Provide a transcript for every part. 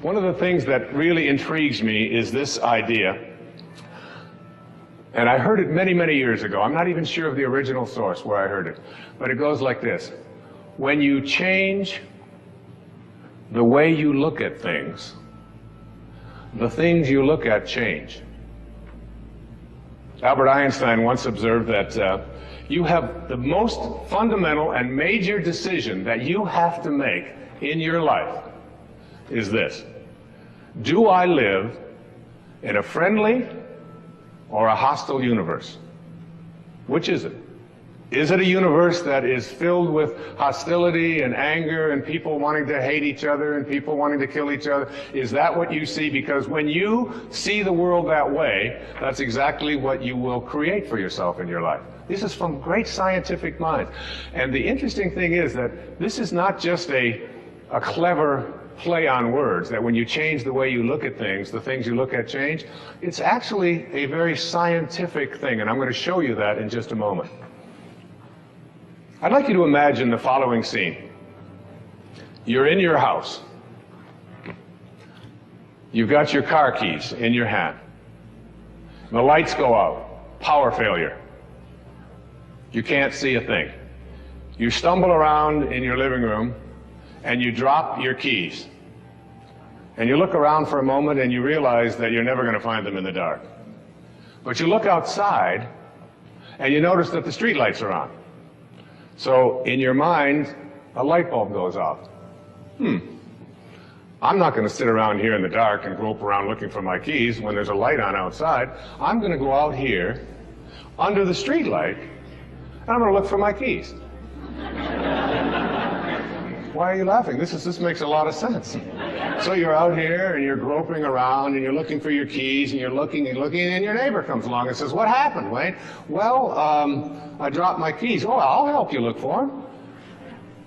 One of the things that really intrigues me is this idea, and I heard it many, many years ago. I'm not even sure of the original source where I heard it, but it goes like this. When you change the way you look at things, the things you look at change. Albert Einstein once observed that you have the most fundamental and major decision that you have to make in your life is this. Do I live in a friendly or a hostile universe? Which is it? Is it a universe that is filled with hostility and anger and people wanting to hate each other and people wanting to kill each other? Is that what you see? Because when you see the world that way, that's exactly what you will create for yourself in your life. This is from great scientific minds. And the interesting thing is that this is not just a clever play on words, that when you change the way you look at things, the things you look at change. It's actually a very scientific thing, and I'm going to show you that in just a moment. I'd like you to imagine the following scene. You're in your house. You've got your car keys in your hand. The lights go out. Power failure. You can't see a thing. You stumble around in your living room and you drop your keys. And you look around for a moment and you realize that you're never going to find them in the dark. But you look outside and you notice that the street lights are on. So in your mind, a light bulb goes off. I'm not going to sit around here in the dark and grope around looking for my keys when there's a light on outside. I'm going to go out here under the street light and I'm going to look for my keys. Why are you laughing? This makes a lot of sense. So you're out here and you're groping around and you're looking for your keys and you're looking and looking, and your neighbor comes along and says, "What happened, Wayne?" "Well, I dropped my keys." "Oh, I'll help you look for them."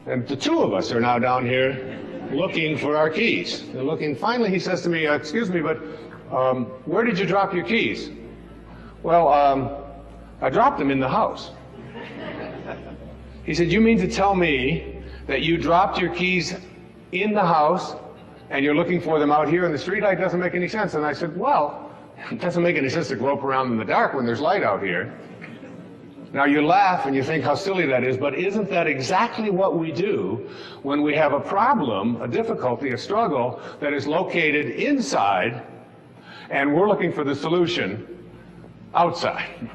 And the two of us are now down here looking for our keys. And looking. Finally, he says to me, "Excuse me, but where did you drop your keys?" "Well, I dropped them in the house." He said, "You mean to tell me that you dropped your keys in the house and you're looking for them out here in the street light? Doesn't make any sense." And I said, "Well, it doesn't make any sense to grope around in the dark when there's light out here." Now you laugh and you think how silly that is, but isn't that exactly what we do when we have a problem, a difficulty, a struggle that is located inside and we're looking for the solution outside?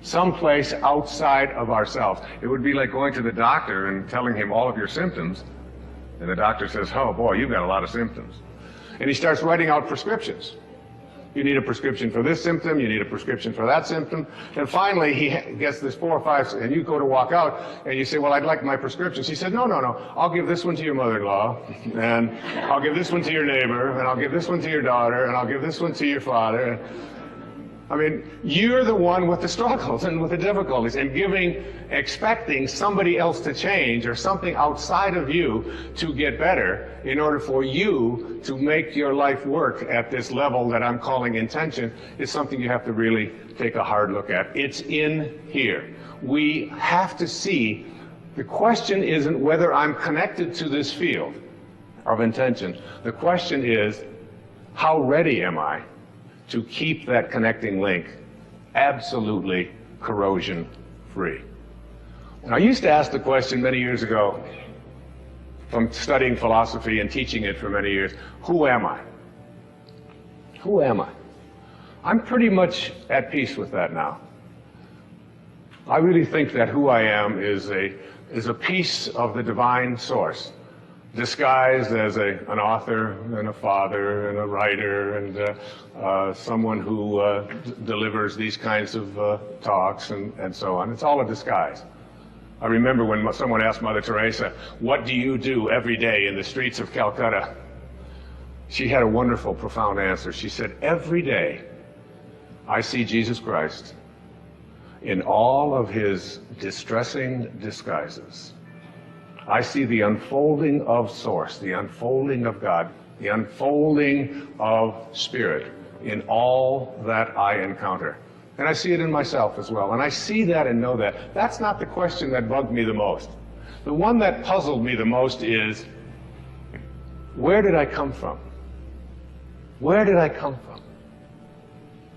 Someplace outside of ourselves. It would be like going to the doctor and telling him all of your symptoms, and the doctor says, "Oh boy, you've got a lot of symptoms." And he starts writing out prescriptions. You need a prescription for this symptom, you need a prescription for that symptom, and finally he gets this 4 or 5, and you go to walk out, and you say, "Well, I'd like my prescriptions." He said, No, I'll give this one to your mother-in-law, and I'll give this one to your neighbor, and I'll give this one to your daughter, and I'll give this one to your father. I mean, you're the one with the struggles and with the difficulties, and expecting somebody else to change or something outside of you to get better in order for you to make your life work at this level that I'm calling intention is something you have to really take a hard look at. It's in here. We have to see, the question isn't whether I'm connected to this field of intention. The question is, how ready am I to keep that connecting link absolutely corrosion-free? And I used to ask the question many years ago, from studying philosophy and teaching it for many years, who am I? Who am I? I'm pretty much at peace with that now. I really think that who I am is a piece of the divine source, disguised as an author and a father and a writer and someone who delivers these kinds of talks and so on. It's all a disguise. I remember when someone asked Mother Teresa, "What do you do every day in the streets of Calcutta?" She had a wonderful, profound answer. She said, "Every day I see Jesus Christ in all of his distressing disguises. I see the unfolding of Source, the unfolding of God, the unfolding of Spirit in all that I encounter." And I see it in myself as well. And I see that and know that. That's not the question that bugged me the most. The one that puzzled me the most is, where did I come from? Where did I come from?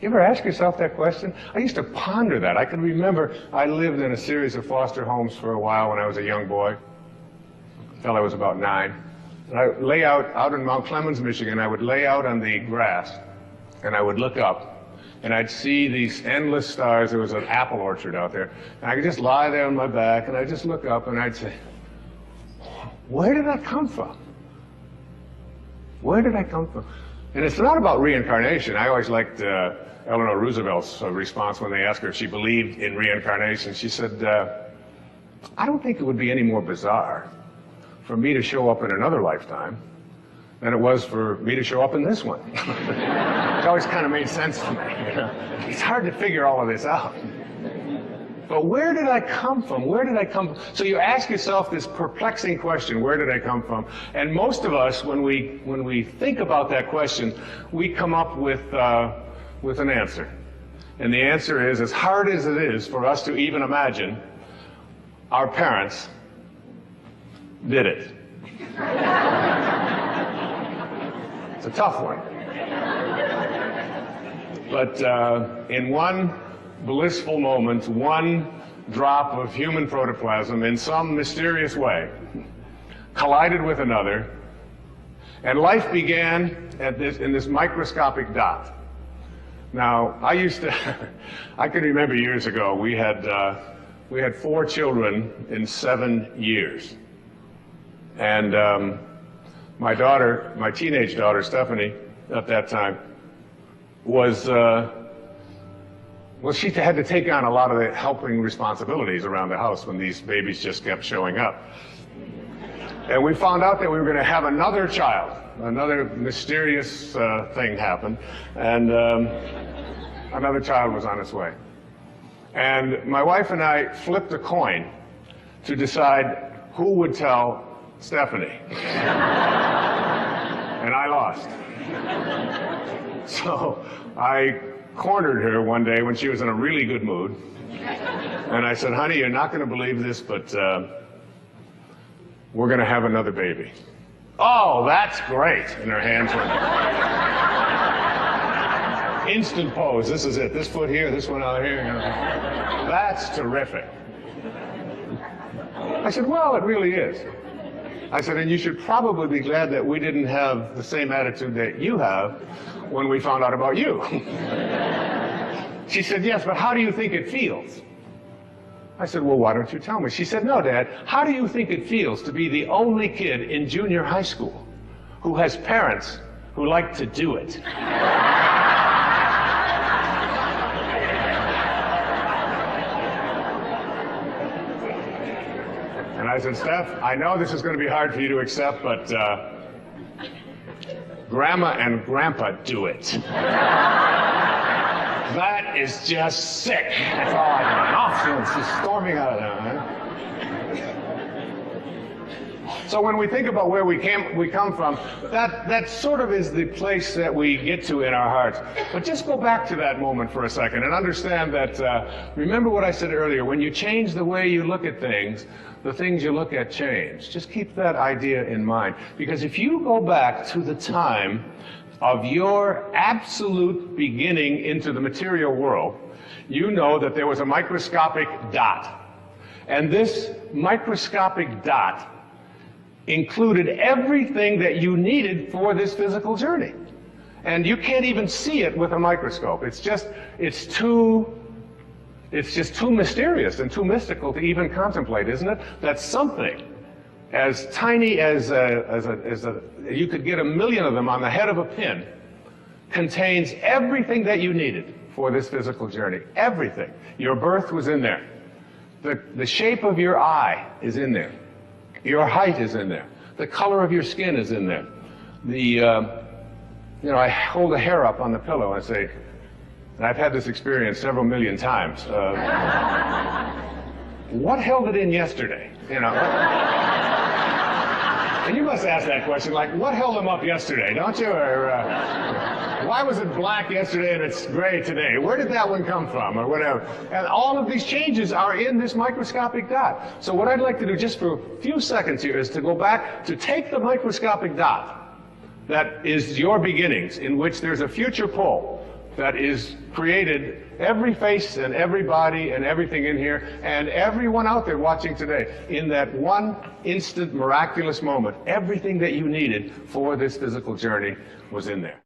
You ever ask yourself that question? I used to ponder that. I can remember I lived in a series of foster homes for a while when I was a young boy, until I was about 9. And I would lay out in Mount Clemens, Michigan. I would lay out on the grass, and I would look up, and I'd see these endless stars. There was an apple orchard out there. And I could just lie there on my back, and I'd just look up, and I'd say, where did I come from? Where did I come from? And it's not about reincarnation. I always liked Eleanor Roosevelt's response when they asked her if she believed in reincarnation. She said, I don't think it would be any more bizarre for me to show up in another lifetime than it was for me to show up in this one. It always kind of made sense to me. You know? It's hard to figure all of this out. But where did I come from? Where did I come from? So you ask yourself this perplexing question, where did I come from? And most of us, when we think about that question, we come up with an answer. And the answer is, as hard as it is for us to even imagine, our parents did it. It's a tough one. But in one blissful moment, one drop of human protoplasm in some mysterious way collided with another, and life began in this microscopic dot. Now, I can remember years ago, we had 4 children in 7 years. And my teenage daughter, Stephanie, at that time, she had to take on a lot of the helping responsibilities around the house when these babies just kept showing up. And we found out that we were going to have another child. Another mysterious thing happened, and another child was on its way. And my wife and I flipped a coin to decide who would tell Stephanie. And I lost. So I cornered her one day when she was in a really good mood. And I said, honey, you're not going to believe this, but we're going to have another baby. Oh, that's great. And her hands went. Instant pose. This is it. This foot here, this one out here. That's terrific. I said, well, it really is. I said, and you should probably be glad that we didn't have the same attitude that you have when we found out about you. She said, yes, but how do you think it feels? I said, well, why don't you tell me? She said, no, Dad, how do you think it feels to be the only kid in junior high school who has parents who like to do it? And I said, Steph, I know this is going to be hard for you to accept, but Grandma and Grandpa do it. That is just sick. That's all I can. Oh, it's just storming out of there, man. So when we think about where we come from, that sort of is the place that we get to in our hearts. But just go back to that moment for a second and understand that, remember what I said earlier, when you change the way you look at things, the things you look at change. Just keep that idea in mind. Because if you go back to the time of your absolute beginning into the material world, you know that there was a microscopic dot. And this microscopic dot included everything that you needed for this physical journey. And you can't even see it with a microscope. It's just too mysterious and too mystical to even contemplate, isn't it? That something as tiny as you could get 1,000,000 of them on the head of a pin contains everything that you needed for this physical journey. Everything. Your birth was in there. The shape of your eye is in there. Your height is in there. The color of your skin is in there. I hold a hair up on the pillow and I say, and I've had this experience several million times. What held it in yesterday? And you must ask that question, like, what held them up yesterday, don't you? Or why was it black yesterday and it's gray today? Where did that one come from, or whatever? And all of these changes are in this microscopic dot. So what I'd like to do just for a few seconds here is to go back to take the microscopic dot that is your beginnings, in which there's a future pull that is created, every face and every body and everything in here, and everyone out there watching today, in that one instant miraculous moment, everything that you needed for this physical journey was in there.